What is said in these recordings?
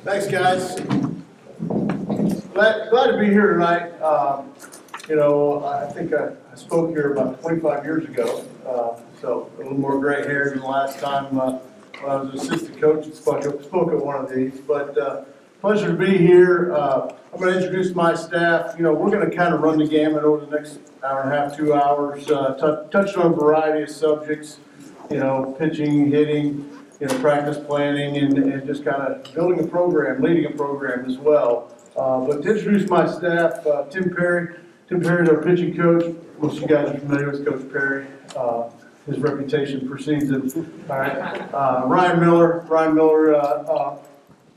Thanks, guys. Glad to be here tonight. I think I spoke here about 25 years ago, so a little more gray hair than the last time when I was an assistant coach and spoke at one of these. But pleasure to be here. I'm going to introduce my staff. We're going to kind of run the gamut over the next hour and a half, 2 hours, touch on a variety of subjects, pitching, hitting, practice planning, and just kind of building a program, leading a program as well. But to introduce my staff, Tim Perry. Tim Perry is our pitching coach. Most of you guys are familiar with Coach Perry. His reputation precedes him. All right. Ryan Miller.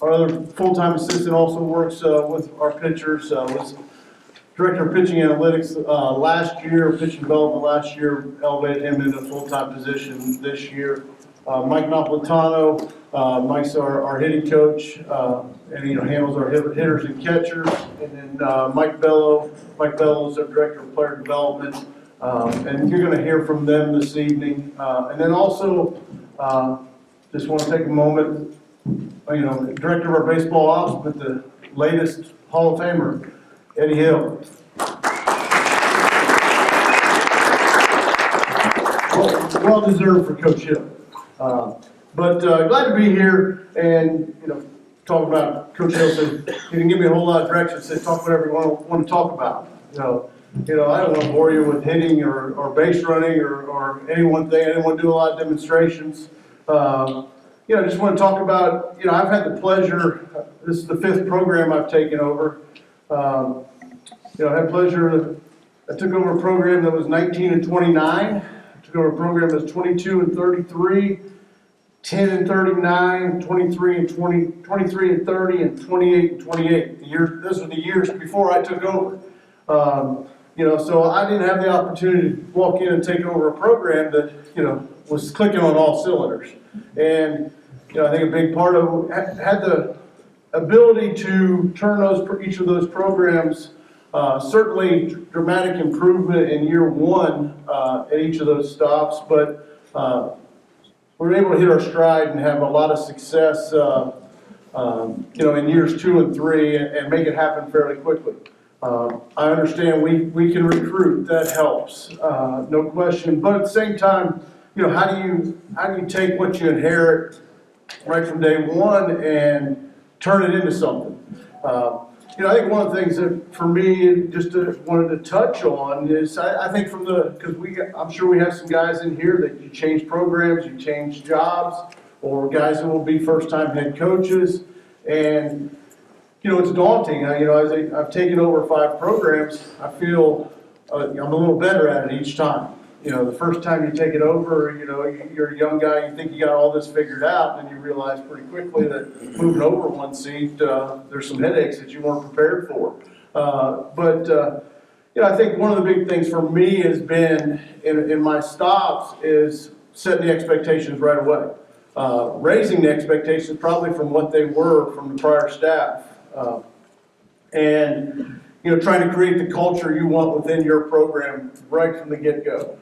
Our other full-time assistant, also works with our pitchers. Was director of pitching analytics last year, pitching development last year, elevated him into a full-time position this year. Mike Napolitano, Mike's our hitting coach, and handles our hitters and catchers. And then Mike Bello is our director of player development, and you're going to hear from them this evening. And then also, just want to take a moment, director of our baseball ops, but the latest Hall of Famer, Eddie Hill. Well deserved for Coach Hill. But glad to be here and, talk about Coach Hill said he didn't give me a whole lot of direction, said talk whatever you want to talk about. I don't want to bore you with hitting or base running or any one thing. I didn't want to do a lot of demonstrations. Just want to talk about, I've had the pleasure, this is the 5th program I've taken over. I had pleasure, I took over a program that was 19 and 29. I took over a program that was 22 and 33, 10 and 39, 23 and 20, 23 and 30, and 28 and 28. Those were the years before I took over. So I didn't have the opportunity to walk in and take over a program that, was clicking on all cylinders. And, I think a big part of it had the ability to turn each of those programs, certainly dramatic improvement in year 1 at each of those stops, but we were able to hit our stride and have a lot of success, in years 2 and 3 and make it happen fairly quickly. I understand we can recruit, that helps, no question. But at the same time, how do you take what you inherit right from day one and turn it into something? I think one of the things that for me, just wanted to touch on is I think because I'm sure we have some guys in here that you change programs, you change jobs, or guys that will be first-time head coaches, and it's daunting. As I've taken over 5 programs, I feel I'm a little better at it each time. The first time you take it over, you're a young guy, you think you got all this figured out, and you realize pretty quickly that moving over one seat, there's some headaches that you weren't prepared for. I think one of the big things for me has been in my stops is setting the expectations right away. Raising the expectations probably from what they were from the prior staff. And trying to create the culture you want within your program right from the get-go.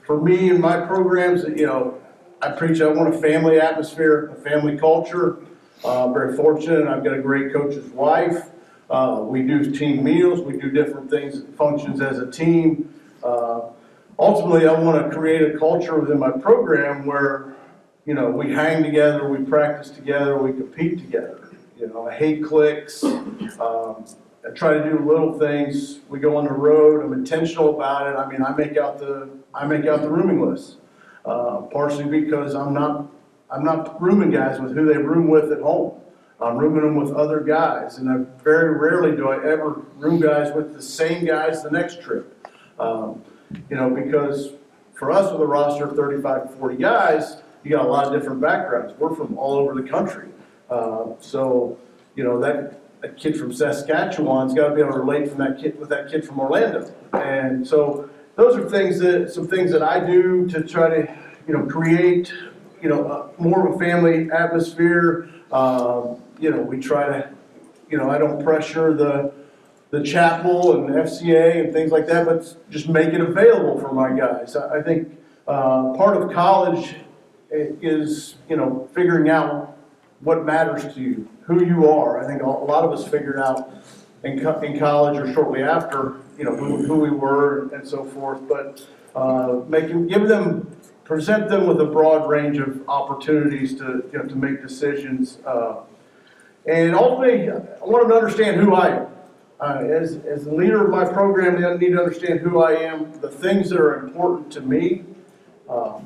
For me and my programs, I preach, I want a family atmosphere, a family culture. I'm very fortunate. I've got a great coach's wife. We do team meals. We do different things, functions as a team. Ultimately, I want to create a culture within my program where, we hang together, we practice together, we compete together. I hate cliques. I try to do little things. We go on the road. I'm intentional about it. I make out the rooming list, partially because I'm not rooming guys with who they room with at home. I'm rooming them with other guys, and I very rarely do I ever room guys with the same guys the next trip. Because for us with a roster of 35 to 40 guys, you got a lot of different backgrounds. We're from all over the country, that kid from Saskatchewan's got to be able to relate with that kid from Orlando. And so those are some things that I do to try to, create, more of a family atmosphere. We try to, I don't pressure the chapel and the FCA and things like that, but just make it available for my guys. I think part of college is, figuring out what matters to you, who you are. I think a lot of us figured out in college or shortly after, who we were and so forth. But present them with a broad range of opportunities to make decisions. And ultimately, I want them to understand who I am. As the leader of my program, they need to understand who I am, the things that are important to me. How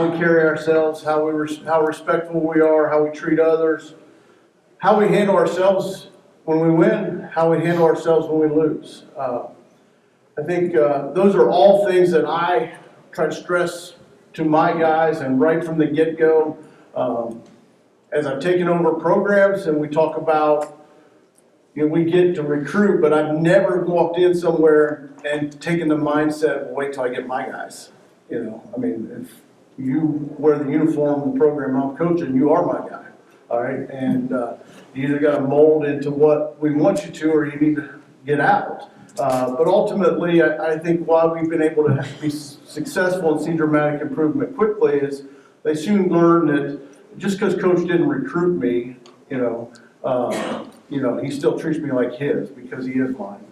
we carry ourselves, how respectful we are, how we treat others, how we handle ourselves when we win, how we handle ourselves when we lose. I think those are all things that I try to stress to my guys, and right from the get-go, as I've taken over programs and we talk about, we get to recruit, but I've never walked in somewhere and taken the mindset, well, wait till I get my guys. If you wear the uniform in the program I'm coaching, you are my guy, all right? And you either got to mold into what we want you to, or you need to get out. But ultimately, I think why we've been able to be successful and see dramatic improvement quickly is they soon learn that just because coach didn't recruit me, he still treats me like his because he is mine.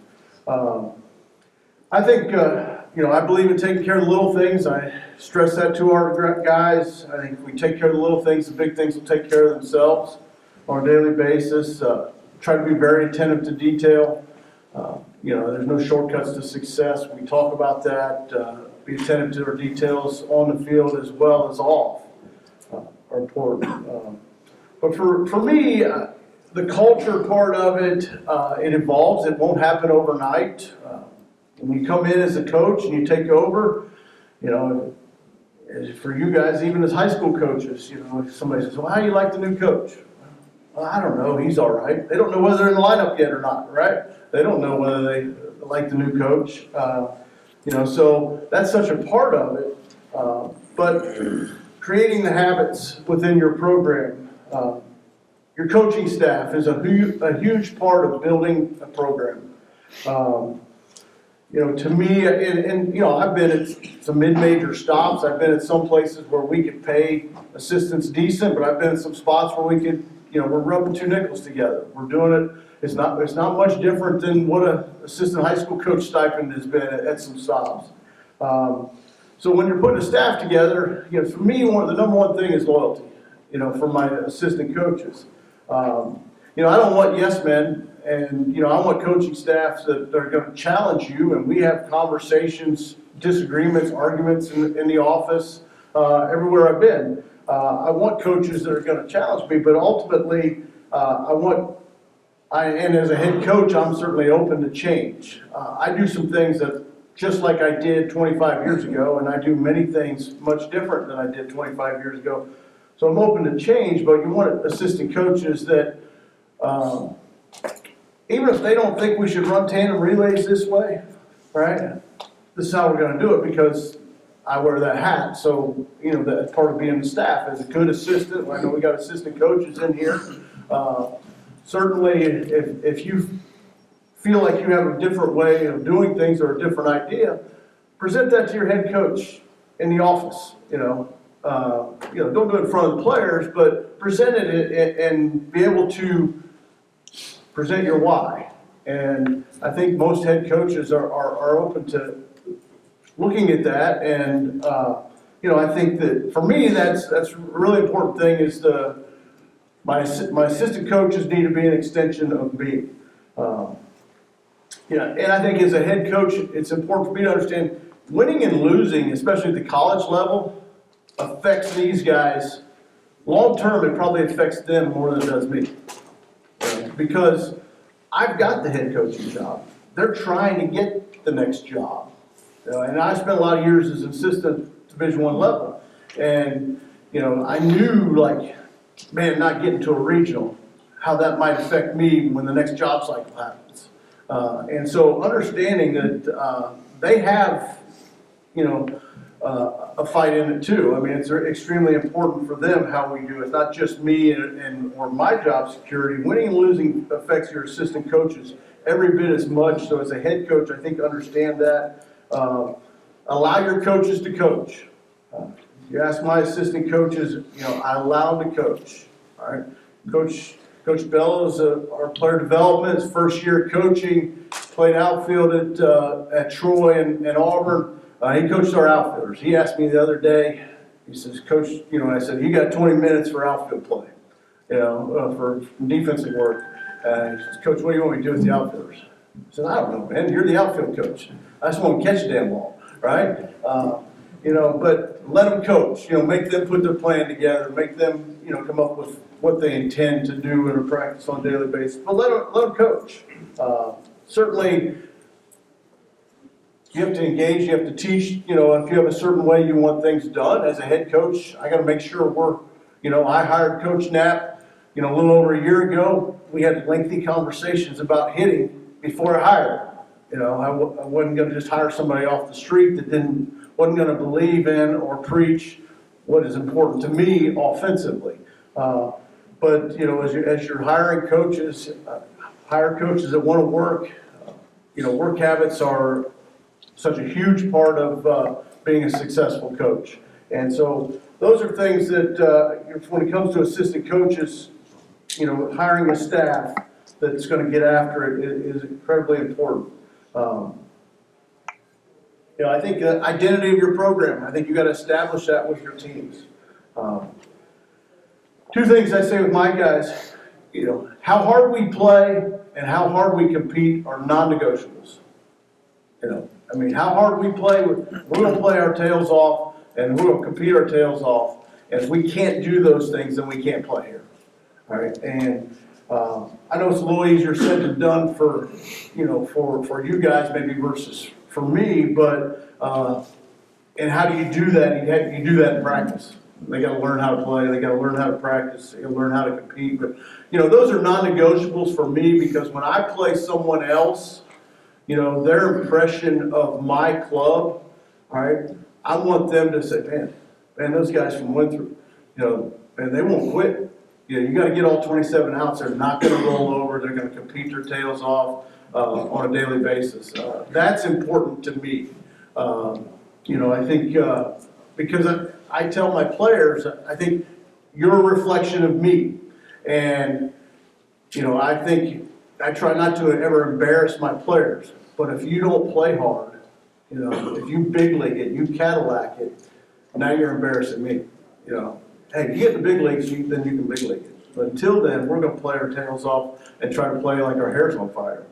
I think, I believe in taking care of the little things. I stress that to our guys. I think if we take care of the little things, the big things will take care of themselves on a daily basis. Try to be very attentive to detail. There's no shortcuts to success. We talk about that. Be attentive to our details on the field as well as off are important. But for me, the culture part of it, it evolves. It won't happen overnight. When you come in as a coach and you take over, for you guys, even as high school coaches, if somebody says, well, how do you like the new coach? Well, I don't know. He's all right. They don't know whether they're in the lineup yet or not, right? They don't know whether they like the new coach. So that's such a part of it. But creating the habits within your program, your coaching staff is a huge part of building a program. To me, I've been at some mid-major stops. I've been at some places where we could pay assistants decent, but I've been in some spots where we could, we're rubbing two nickels together. We're doing it. It's not much different than what an assistant high school coach stipend has been at some stops. So when you're putting a staff together, for me, the number one thing is loyalty. For my assistant coaches. I don't want yes men, and I want coaching staffs that are going to challenge you, and we have conversations, disagreements, arguments in the office, everywhere I've been. I want coaches that are going to challenge me, but ultimately, and as a head coach, I'm certainly open to change. I do some things that just like I did 25 years ago, and I do many things much different than I did 25 years ago. So I'm open to change, but you want assistant coaches that, even if they don't think we should run tandem relays this way, right? This is how we're going to do it because I wear that hat. So, that's part of being the staff. As a good assistant, I know we got assistant coaches in here. Certainly, if you feel like you have a different way of doing things or a different idea, present that to your head coach in the office. Don't do it in front of the players, but present it and be able to present your why. And I think most head coaches are open to looking at that. And I think that for me, that's a really important thing is my assistant coaches need to be an extension of me. And I think as a head coach, it's important for me to understand winning and losing, especially at the college level, affects these guys. Long term, it probably affects them more than it does me. Because I've got the head coaching job. They're trying to get the next job. And I spent a lot of years as an assistant Division I level. And, I knew, not getting to a regional, how that might affect me when the next job cycle happens. And so understanding that they have, a fight in it too. I mean, it's extremely important for them how we do it, not just me or my job security. Winning and losing affects your assistant coaches every bit as much. So as a head coach, I think understand that. Allow your coaches to coach. You ask my assistant coaches, I allow them to coach. all right? Coach Bellows, our player development, his first year coaching, played outfield at Troy and Auburn. He coached our outfielders. He asked me the other day, he says, Coach, I said, you got 20 minutes for outfield play, for defensive work. He says, Coach, what do you want me to do with the outfielders? I said, I don't know, man. You're the outfield coach. I just want to catch a damn ball, right? But let them coach. Make them put their plan together. Make them, come up with what they intend to do in a practice on a daily basis. But let them coach. Certainly, you have to engage. You have to teach. If you have a certain way you want things done as a head coach, I got to make sure we're. I hired Coach Knapp. A little over a year ago. We had lengthy conversations about hitting before I hired him. I wasn't going to just hire somebody off the street that wasn't going to believe in or preach what is important to me offensively. But as you're hiring coaches, hire coaches that want to work. Work habits are such a huge part of being a successful coach. And so those are things that when it comes to assistant coaches, hiring a staff that's going to get after it is incredibly important. I think the identity of your program, I think you got to establish that with your teams. Two things I say with my guys, how hard we play and how hard we compete are non-negotiables. How hard we play, we're going to play our tails off and we're going to compete our tails off. And if we can't do those things, then we can't play here. All right, and I know it's a little easier said than done for you guys maybe versus for me, but and how do you do that? You do that in practice. They got to learn how to play. They got to learn how to practice. They got to learn how to compete. But those are non-negotiables for me because when I play someone else, their impression of my club, all right, I want them to say, man, those guys from Winthrop, and they won't quit. You got to get all 27 outs. They're not going to roll over. They're going to compete their tails off on a daily basis. That's important to me. I think because I tell my players, I think you're a reflection of me. And, I think I try not to ever embarrass my players. But if you don't play hard, if you big league it, you Cadillac it, now you're embarrassing me. Hey, you get in the big leagues, then you can big league it. But until then, we're going to play our tails off and try to play like our hair's on fire.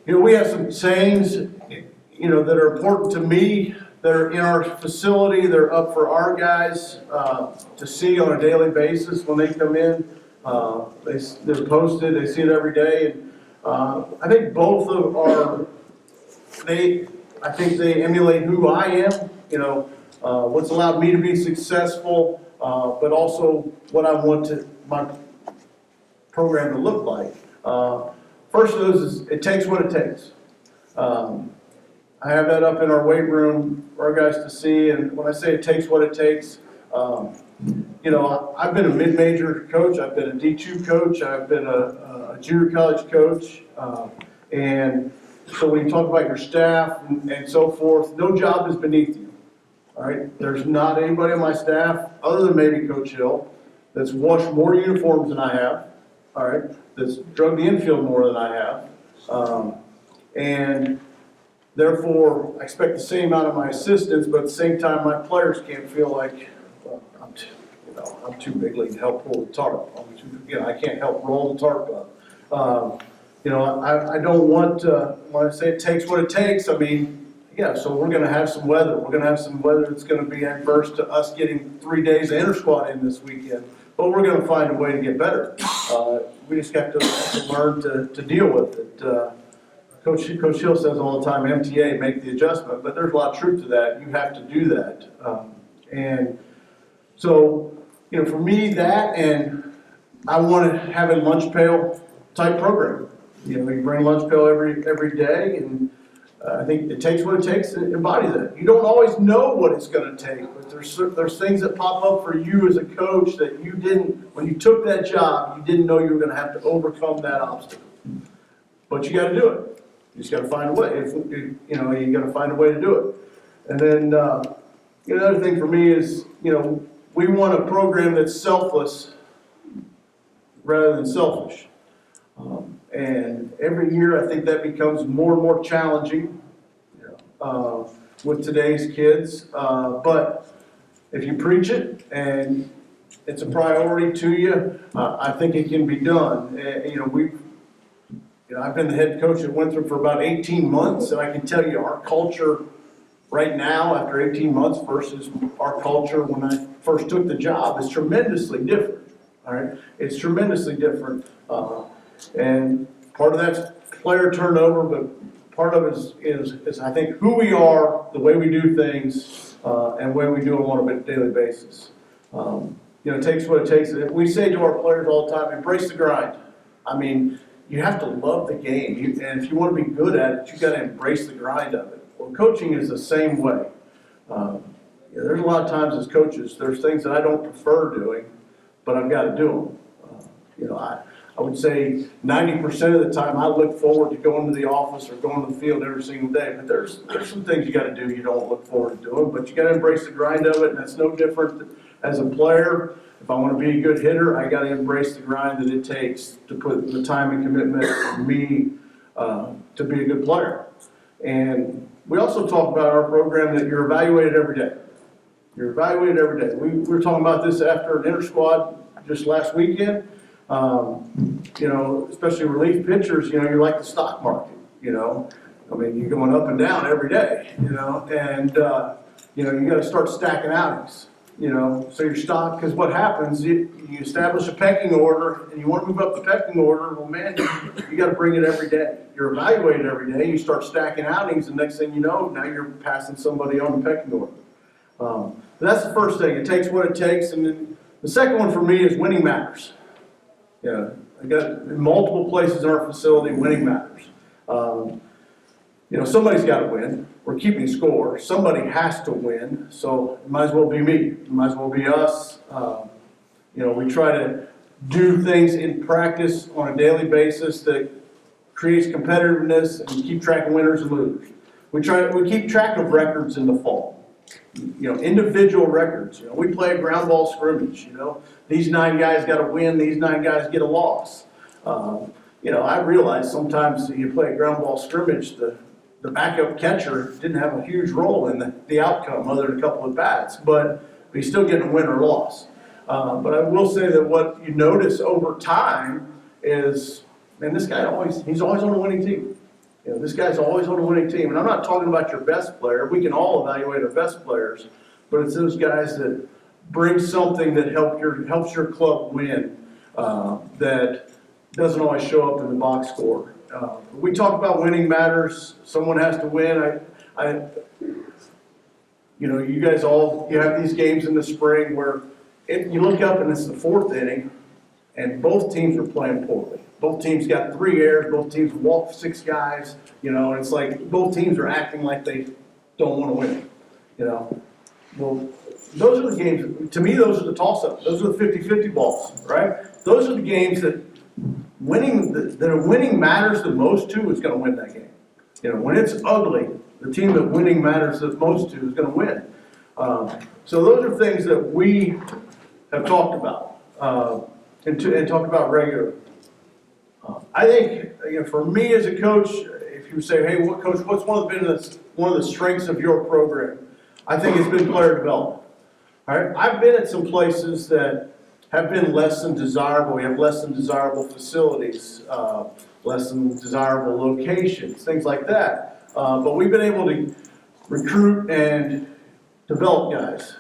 We have some sayings, that are important to me. They're in our facility. They're up for our guys to see on a daily basis when they come in. They're posted. They see it every day. And I think both of I think they emulate who I am. What's allowed me to be successful, but also what I want my program to look like. First of those is it takes what it takes. I have that up in our weight room for our guys to see, and when I say it takes what it takes, I've been a mid-major coach, I've been a D2 coach, I've been a junior college coach, and so when you talk about your staff and so forth, no job is beneath you. All right, there's not anybody on my staff, other than maybe Coach Hill, that's washed more uniforms than I have, all right, that's drug the infield more than I have, and therefore I expect the same out of my assistants, but at the same time my players can't feel like, I'm too big league to help pull the tarp. I can't help roll the tarp up. I don't want, when I say it takes what it takes, so we're going to have some weather. We're going to have some weather that's going to be adverse to us getting 3 days of inter-squad in this weekend. But we're going to find a way to get better. We just have to learn to deal with it. Coach Hill says all the time, MTA, make the adjustment. But there's a lot of truth to that. You have to do that. And so, for me, that and I want to have a lunch pail type program. You bring lunch pail every day, and I think it takes what it takes to embody that. You don't always know what it's going to take, but there's things that pop up for you as a coach that you didn't, when you took that job, you didn't know you were going to have to overcome that obstacle. But you got to do it. You just got to find a way. You got to find a way to do it. And then the other thing for me is, we want a program that's selfless rather than selfish. And every year, I think that becomes more and more challenging with today's kids. But if you preach it and it's a priority to you, I think it can be done. I've been the head coach at Winthrop for about 18 months, and I can tell you our culture right now, after 18 months, versus our culture when I first took the job, is tremendously different. All right, it's tremendously different, and part of that's player turnover, but part of it is I think who we are, the way we do things, and the way we do them on a daily basis. It takes what it takes. We say to our players all the time, embrace the grind. I mean, you have to love the game, and if you want to be good at it, you got to embrace the grind of it. Well, coaching is the same way. There's a lot of times as coaches, there's things that I don't prefer doing, but I've got to do them. I would say 90% of the time I look forward to going to the office or going to the field every single day. But there's some things you got to do you don't look forward to doing, but you got to embrace the grind of it, and that's no different as a player. If I want to be a good hitter, I got to embrace the grind that it takes to put the time and commitment for me to be a good player. And we also talk about our program that you're evaluated every day. You're evaluated every day. We were talking about this after an inter-squad just last weekend. Especially relief pitchers, you're like the stock market, I mean, you're going up and down every day, and, you got to start stacking outings, so your stock, because what happens, you establish a pecking order, and you want to move up the pecking order, well, man, you got to bring it every day. You're evaluated every day, you start stacking outings, and next thing you know, now you're passing somebody on the pecking order. That's the first thing. It takes what it takes, and then the second one for me is winning matters. I got in multiple places in our facility, winning matters. Somebody's got to win. We're keeping score. Somebody has to win, so it might as well be me. It might as well be us. We try to do things in practice on a daily basis that creates competitiveness and keep track of winners and losers. We keep track of records in the fall. Individual records. We play a ground ball scrimmage. These 9 guys got to win. These 9 guys get a loss. I realize sometimes you play a ground ball scrimmage, the backup catcher didn't have a huge role in the outcome other than a couple of bats, but he's still getting a win or loss. But I will say that what you notice over time is, man, this guy he's always on a winning team. This guy's always on a winning team. And I'm not talking about your best player. We can all evaluate our best players, but it's those guys that bring something that helps your club win, that doesn't always show up in the box score. We talk about winning matters. Someone has to win. You guys you have these games in the spring where you look up and it's the 4th inning, and both teams are playing poorly. Both teams got 3 errors. Both teams walked 6 guys. And it's like both teams are acting like they don't want to win. Well, those are the games. To me, those are the toss-ups. Those are the 50-50 balls, right? Those are the games that winning matters the most to is going to win that game. When it's ugly, the team that winning matters the most to is going to win. So those are things that we have talked about and talked about regularly. I think for me as a coach, if you say, "Hey, coach, what's one of the strengths of your program?" I think it's been player development. All right, I've been at some places that have been less than desirable. We have less than desirable facilities, less than desirable locations, things like that. But we've been able to recruit and develop guys.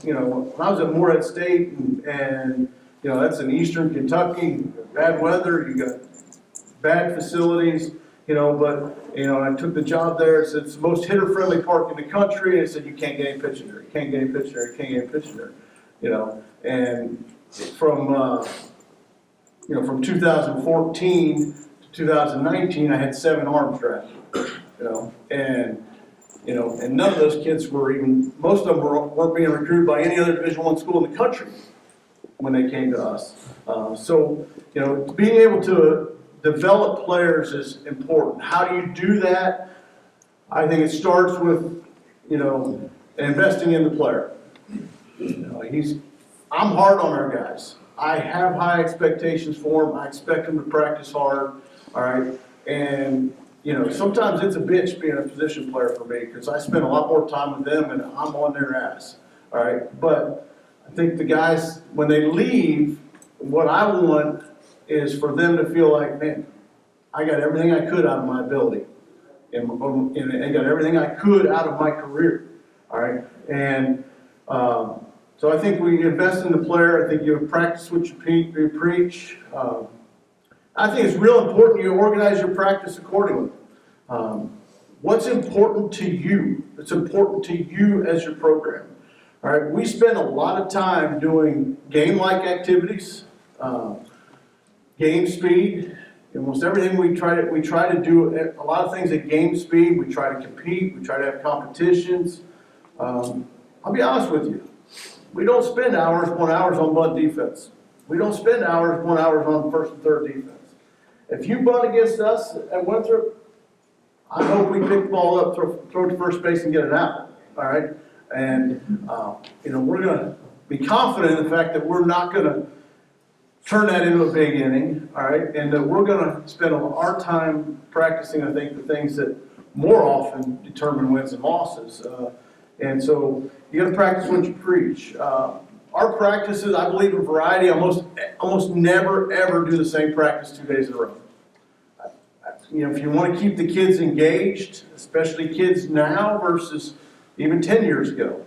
When I was at Morehead State, and that's in eastern Kentucky, bad weather, you got bad facilities, but I took the job there. It's the most hitter-friendly park in the country, and it said you can't get any pitching there, you can't get any pitching there, you can't get any pitching there, and from 2014 to 2019, I had 7 arms drafted, and none of those kids most of them weren't being recruited by any other Division I school in the country when they came to us. So being able to develop players is important. How do you do that? I think it starts with, investing in the player. I'm hard on our guys. I have high expectations for them. I expect them to practice hard, all right? And, sometimes it's a bitch being a position player for me because I spend a lot more time with them and I'm on their ass, all right? But I think the guys, when they leave, what I want is for them to feel like, man, I got everything I could out of my ability. And I got everything I could out of my career, all right? And so I think we invest in the player. I think you practice what you preach. I think it's real important you organize your practice accordingly. What's important to you? It's important to you as your program. All right, we spend a lot of time doing game-like activities, game speed. Almost everything we try to do a lot of things at game speed. We try to compete. We try to have competitions. I'll be honest with you. We don't spend hours on bunt defense. We don't spend hours on first and third defense. If you bunt against us at Winthrop, I hope we pick the ball up, throw it to first base and get it out. All right? And, we're going to be confident in the fact that we're not going to turn that into a big inning, all right? And that we're going to spend our time practicing, I think, the things that more often determine wins and losses. And so you got to practice what you preach. Our practices, I believe in variety. Almost never, ever do the same practice 2 days in a row. If you want to keep the kids engaged, especially kids now versus even 10 years ago,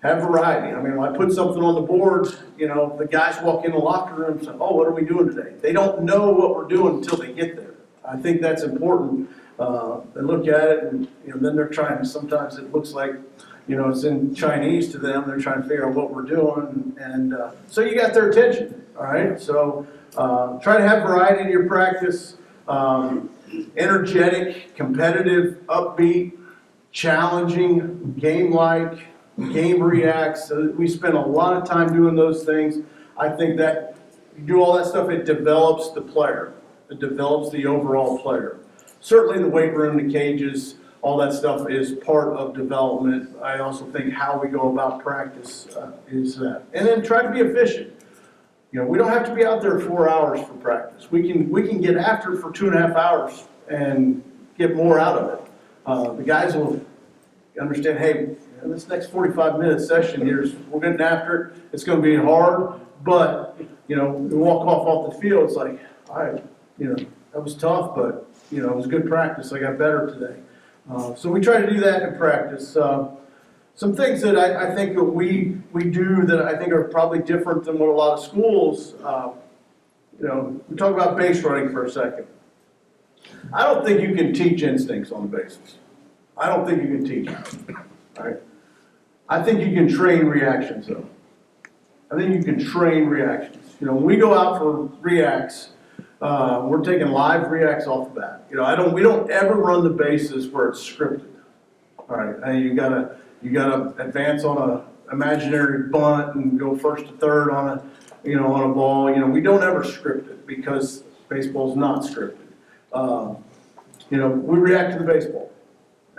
have variety. I mean, when I put something on the board, the guys walk in the locker room and say, oh, what are we doing today? They don't know what we're doing until they get there. I think that's important. They look at it and, then they're trying, sometimes it looks like, it's in Chinese to them. They're trying to figure out what we're doing. And so you got their attention, all right? So try to have variety in your practice. Energetic, competitive, upbeat, challenging, game-like, game reacts. We spend a lot of time doing those things. I think that you do all that stuff, it develops the player. It develops the overall player. Certainly the weight room, the cages, all that stuff is part of development. I also think how we go about practice is that. And then try to be efficient. We don't have to be out there 4 hours for practice. We can get after it for 2.5 hours and get more out of it. The guys will understand, hey, this next 45-minute session here, we're getting after it. It's going to be hard, but, we walk off the field, it's like, all right, that was tough, but, it was good practice. I got better today. So we try to do that in practice. Some things that I think that we do that I think are probably different than what a lot of schools, we talk about base running for a second. I don't think you can teach instincts on the bases. I don't think you can teach them. All right? I think you can train reactions, though. I think you can train reactions. When we go out for reacts, we're taking live reacts off the bat. We don't ever run the bases where it's scripted. All right, and you gotta advance on a imaginary bunt and go first to third on a ball. We don't ever script it because baseball's not scripted. We react to the baseball.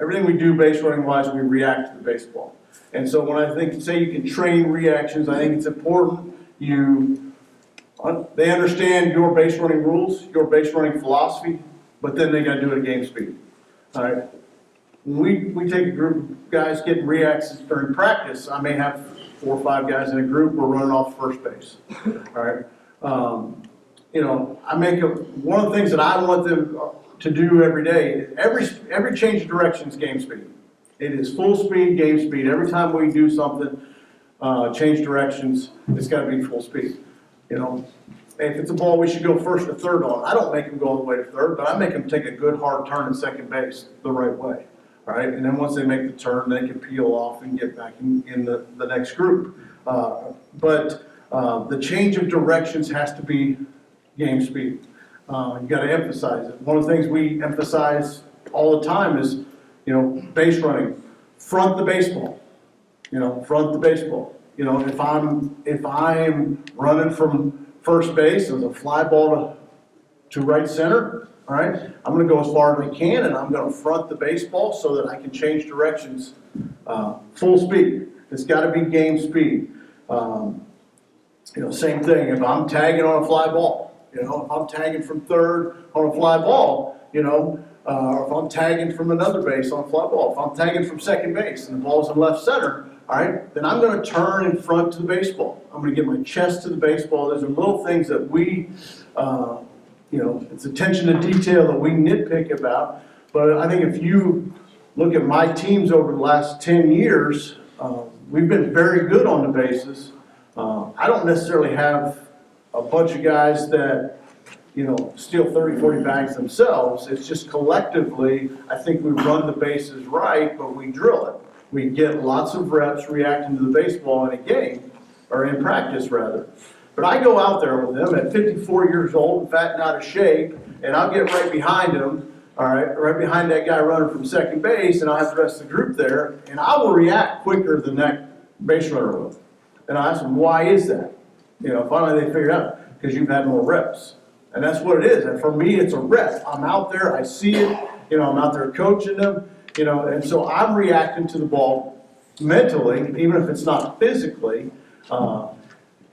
Everything we do base running wise, we react to the baseball. And so when I say you can train reactions, I think it's important they understand your base running rules, your base running philosophy, but then they got to do it at game speed. All right. When we take a group of guys getting reacts during practice, I may have 4 or 5 guys in a group. We're running off first base. All right. I make one of the things that I want them to do every day. Every change of direction is game speed. It is full speed, game speed. Every time we do something, change directions, it's got to be full speed. If it's a ball we should go first to third on, I don't make them go all the way to third, but I make them take a good hard turn at second base the right way. All right, and then once they make the turn, they can peel off and get back in the next group. But the change of directions has to be game speed. You got to emphasize it. One of the things we emphasize all the time is, base running. Front the baseball. Front the baseball. If I'm running from first base as a fly ball to right center, all right, I'm going to go as far as I can, and I'm going to front the baseball so that I can change directions full speed. It's got to be game speed. Same thing, if I'm tagging on a fly ball, if I'm tagging from third on a fly ball, or if I'm tagging from another base on a fly ball, if I'm tagging from second base and the ball's in left center, all right, then I'm going to turn in front to the baseball. I'm going to get my chest to the baseball. Those are little things that we, it's attention to detail that we nitpick about. But I think if you look at my teams over the last 10 years, we've been very good on the bases. I don't necessarily have a bunch of guys that, steal 30, 40 bags themselves. It's just collectively, I think we run the bases right, but we drill it. We get lots of reps reacting to the baseball in a game, or in practice rather. But I go out there with them at 54 years old, fat and out of shape, and I'll get right behind them, all right, right behind that guy running from second base, and I'll have the rest of the group there, and I will react quicker than that base runner will. And I ask them, why is that? Finally they figure it out, because you've had more reps. And that's what it is. And for me, it's a rep. I'm out there, I see it, I'm out there coaching them, and so I'm reacting to the ball mentally, even if it's not physically, and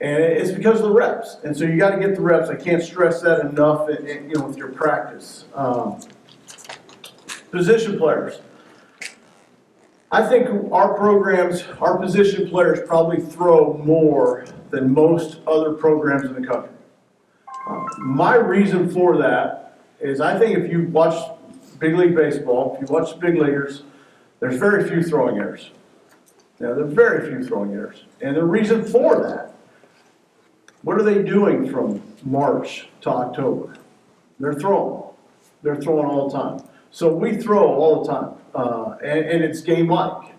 it's because of the reps. And so you got to get the reps. I can't stress that enough, with your practice. Position players. I think our programs, our position players probably throw more than most other programs in the country. My reason for that is I think if you watch Big League Baseball, if you watch big leaguers, there's very few throwing errors. There's very few throwing errors. And the reason for that, what are they doing from March to October? They're throwing. They're throwing all the time. So we throw all the time, and it's game-like.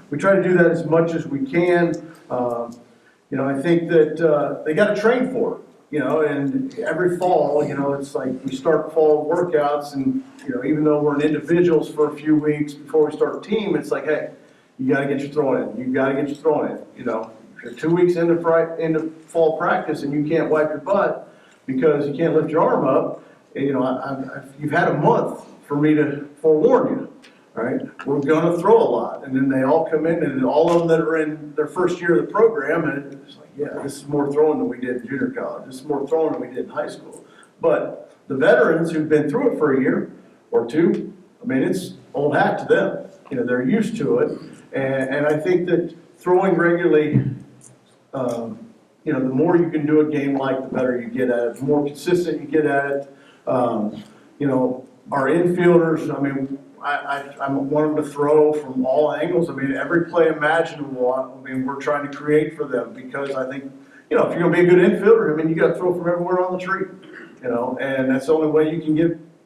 We try to do that as much as we can. I think that they got to train for it. And every fall, it's like we start fall workouts, and even though we're in individuals for a few weeks before we start a team, it's like, hey, you got to get your throwing in. You got to get your throwing in. If you're 2 weeks into fall practice and you can't wipe your butt because you can't lift your arm up, you've had a month for me to forewarn you. All right, we're going to throw a lot, and then they all come in, and all of them that are in their first year of the program, and it's like, yeah, this is more throwing than we did in junior college. This is more throwing than we did in high school. But the veterans who've been through it for a year or two, it's old hat to them. They're used to it, and I think that throwing regularly, the more you can do a game like, the better you get at it. The more consistent you get at it. Our infielders, I want them to throw from all angles. Every play imaginable, we're trying to create for them, because I think, if you're going to be a good infielder, you got to throw from everywhere on the tree, and that's the only way you can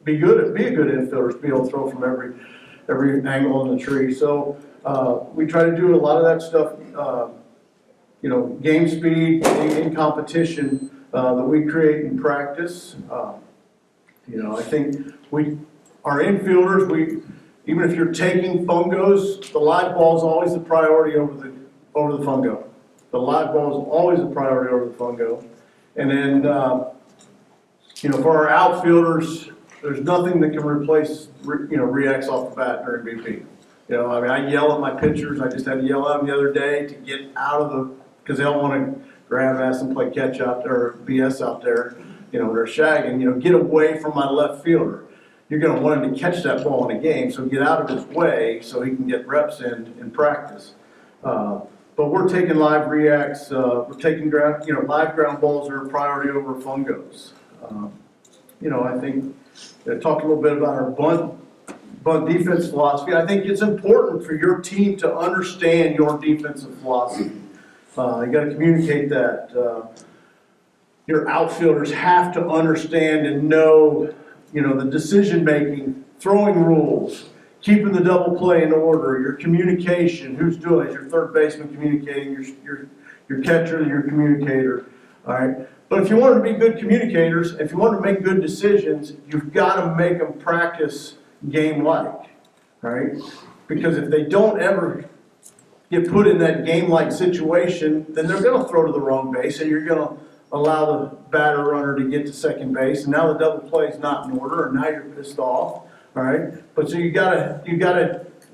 be a good infielder, is be able to throw from every angle on the tree. So we try to do a lot of that stuff, game speed in competition that we create in practice. I think our infielders, even if you're taking fungos, the live ball is always the priority over the fungo. The live ball is always a priority over the fungo. And then, for our outfielders, there's nothing that can replace, reacts off the bat during BP. I yell at my pitchers. I just had to yell at them the other day to get out of because they don't want to grab ass and play catch out there or BS out there. They're shagging. Get away from my left fielder. You're going to want him to catch that ball in a game, so get out of his way so he can get reps in practice. But we're taking live reacts. We're taking live ground balls are a priority over fungos. I think I talked a little bit about our bunt defense philosophy. I think it's important for your team to understand your defensive philosophy. You got to communicate that. Your outfielders have to understand and know, the decision-making, throwing rules, keeping the double play in order, your communication, who's doing it, your third baseman communicating, your catcher, your communicator, all right? But if you want to be good communicators, if you want to make good decisions, you've got to make them practice game-like, right? Because if they don't ever get put in that game-like situation, then they're going to throw to the wrong base, and you're going to allow the batter runner to get to second base, and now the double play is not in order, and now you're pissed off. All right, but so you gotta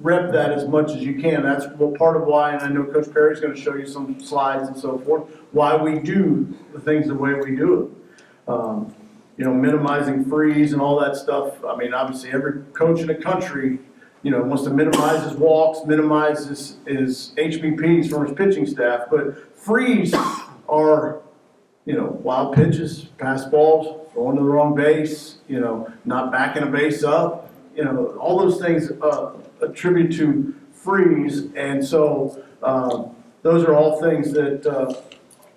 rep that as much as you can. That's part of why, and I know Coach Perry's going to show you some slides and so forth, why we do the things the way we do it. Minimizing freeze and all that stuff. I mean, obviously every coach in the country, wants to minimize his walks, minimize his HBPs from his pitching staff, but freeze are, wild pitches, pass balls, throwing to the wrong base, not backing a base up, all those things attribute to freeze. And so those are all things that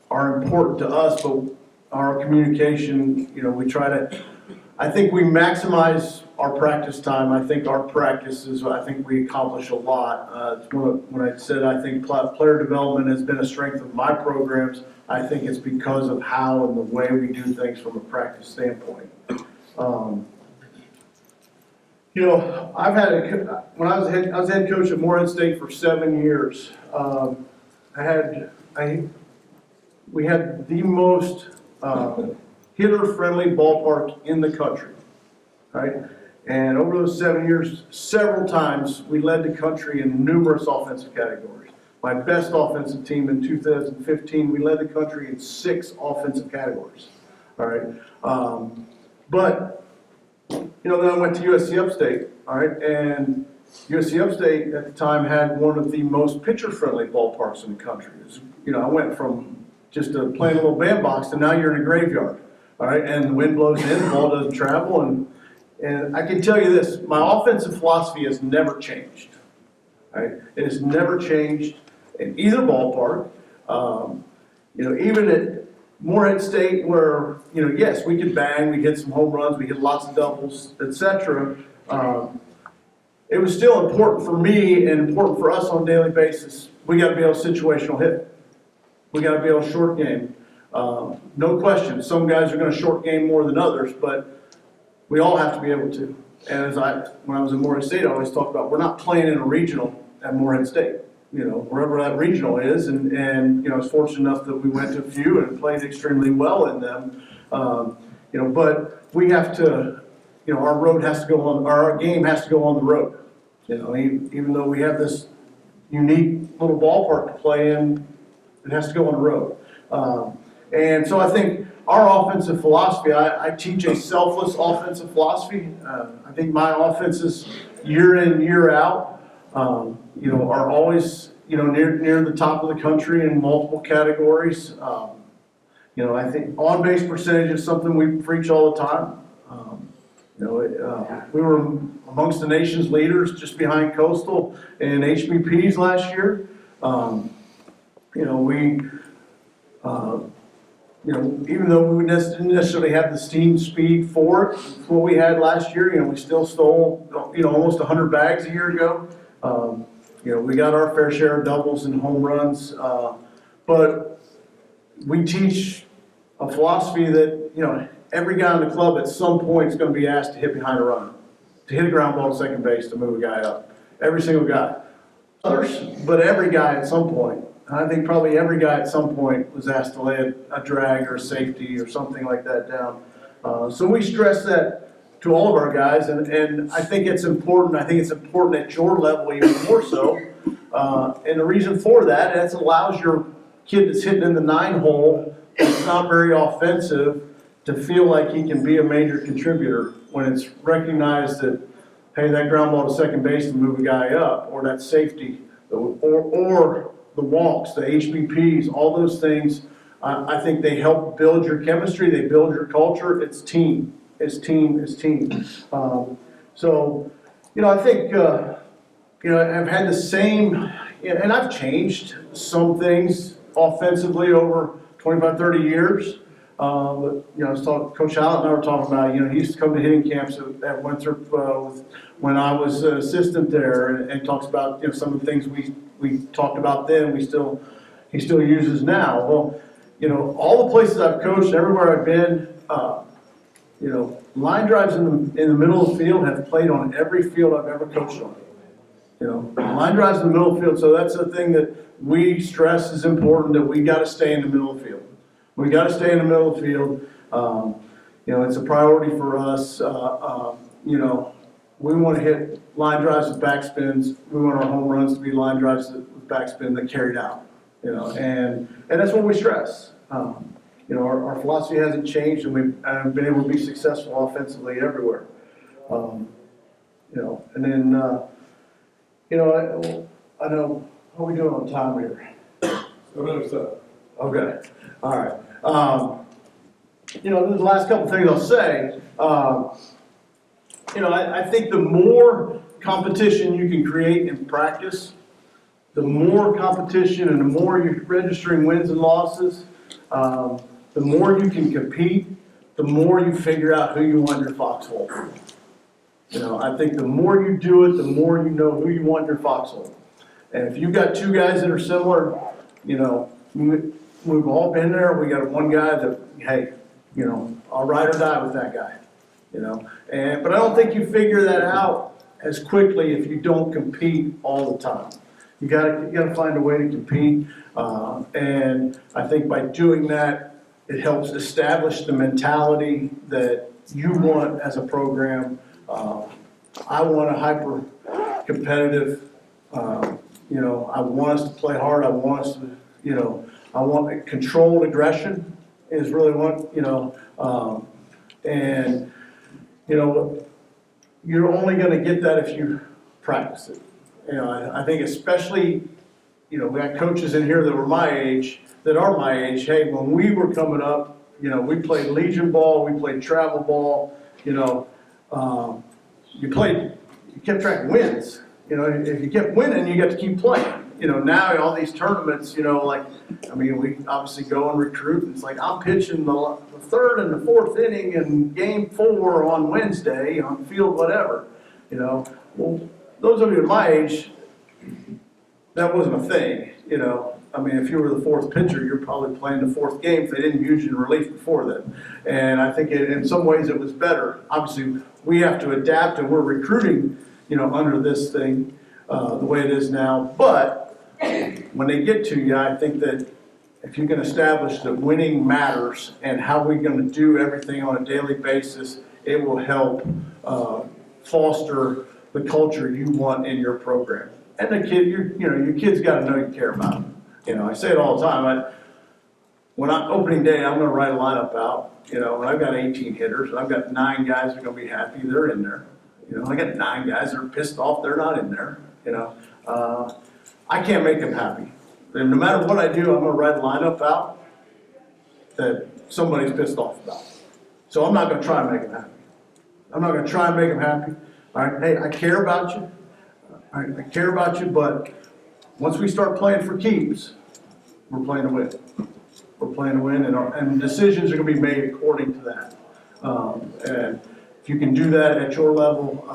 are important to us, but our communication, we try to, I think we maximize our practice time. I think our practices, I think we accomplish a lot. When I said I think player development has been a strength of my programs, I think it's because of how and the way we do things from a practice standpoint. When I was head coach at Morehead State for 7 years. We had the most hitter-friendly ballpark in the country, right? And over those 7 years, several times we led the country in numerous offensive categories. My best offensive team in 2015, we led the country in 6 offensive categories. All right, then I went to USC Upstate. All right, and USC Upstate at the time had one of the most pitcher-friendly ballparks in the country. I went from just playing a little bandbox to now you're in a graveyard. All right, and the wind blows in, the ball doesn't travel, and I can tell you this: my offensive philosophy has never changed. Right? It has never changed in either ballpark. Even at Morehead State, where yes, we could bang, we hit some home runs, we hit lots of doubles, etc. It was still important for me and important for us on a daily basis. We got to be able to situational hit. We got to be able to short game. No question, some guys are going to short game more than others, but we all have to be able to. And when I was in Morehead State, I always talked about we're not playing in a regional at Morehead State. Wherever that regional is, and I was fortunate enough that we went to a few and played extremely well in them. But we have to, our game has to go on the road. Even though we have this unique little ballpark to play in, it has to go on the road. And so I think our offensive philosophy, I teach a selfless offensive philosophy. I think my offenses, year in, year out, are always, near the top of the country in multiple categories. I think on-base percentage is something we preach all the time. We were amongst the nation's leaders, just behind Coastal in HBPs last year. Even though we didn't necessarily have the steam speed for it, what we had last year, we still stole, almost 100 bags a year ago. We got our fair share of doubles and home runs, but we teach a philosophy that, every guy in the club at some point is going to be asked to hit behind a runner, to hit a ground ball to second base, to move a guy up. Every single guy. Others, but every guy at some point. I think probably every guy at some point was asked to lay a drag or a safety or something like that down. So we stress that to all of our guys, and I think it's important. I think it's important at your level even more so. And the reason for that is it allows your kid that's hitting in the 9-hole, that's not very offensive, to feel like he can be a major contributor when it's recognized that, hey, that ground ball to second base to move a guy up, or that safety, or the walks, the HBPs, all those things. I think they help build your chemistry, they build your culture. It's team. It's team. So, I think, I've had the same, and I've changed some things offensively over 25, 30 years. But, I was talking, Coach Allen and I were talking about, he used to come to hitting camps at Winthrop when I was assistant there, and talks about, some of the things we talked about then, he still uses now. Well, all the places I've coached, everywhere I've been, line drives in the middle of the field have played on every field I've ever coached on. Line drives in the middle of the field, so that's the thing that we stress is important, that we got to stay in the middle of the field. We got to stay in the middle of the field. It's a priority for us. We want to hit line drives with backspins. We want our home runs to be line drives with backspin that carried out, and that's what we stress. Our philosophy hasn't changed, and we've been able to be successful offensively everywhere. And then, I know, how are we doing on time here? 7 minutes up. Okay, all right. The last couple things I'll say, I think the more competition you can create in practice, the more competition and the more you're registering wins and losses, the more you can compete, the more you figure out who you want in your foxhole. I think the more you do it, the more you know who you want in your foxhole. And if you've got two guys that are similar, we've all been there. We got one guy that, hey, I'll ride or die with that guy, but I don't think you figure that out as quickly if you don't compete all the time. You gotta find a way to compete, and I think by doing that, it helps establish the mentality that you want as a program. I want a hyper competitive, I want us to play hard. I want us to, I want controlled aggression is really what, and, you're only going to get that if you practice it. I think especially, we got coaches in here that were my age, that are my age. Hey, when we were coming up, we played Legion ball, we played travel ball, you kept track of wins. If you kept winning, you got to keep playing. Now all these tournaments, we obviously go and recruit. And it's like, I'm pitching the third and the fourth inning in game 4 on Wednesday on field whatever. Well, those of you at my age, that wasn't a thing. If you were the fourth pitcher, you're probably playing the fourth game if they didn't use you in relief before then. And I think in some ways it was better. Obviously, we have to adapt, and we're recruiting, under this thing the way it is now. But when they get to you, I think that if you can establish that winning matters and how we're going to do everything on a daily basis, it will help foster the culture you want in your program. And the kid, your kid's got to know you care about them. I say it all the time. When opening day, I'm going to write a lineup out. And I've got 18 hitters, and I've got 9 guys that are going to be happy they're in there. I got 9 guys that are pissed off they're not in there. I can't make them happy. And no matter what I do, I'm going to write a lineup out that somebody's pissed off about. So I'm not going to try and make them happy. I'm not going to try and make them happy. All right, hey, I care about you. All right, I care about you, but once we start playing for keeps, we're playing to win. We're playing to win, and decisions are going to be made according to that. And if you can do that at your level,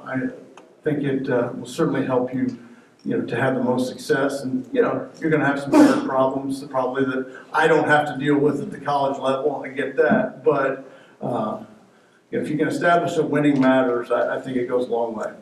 I think it will certainly help you, to have the most success. And, you're going to have some better problems probably that I don't have to deal with at the college level. I get that. But if you can establish that winning matters, I think it goes a long way.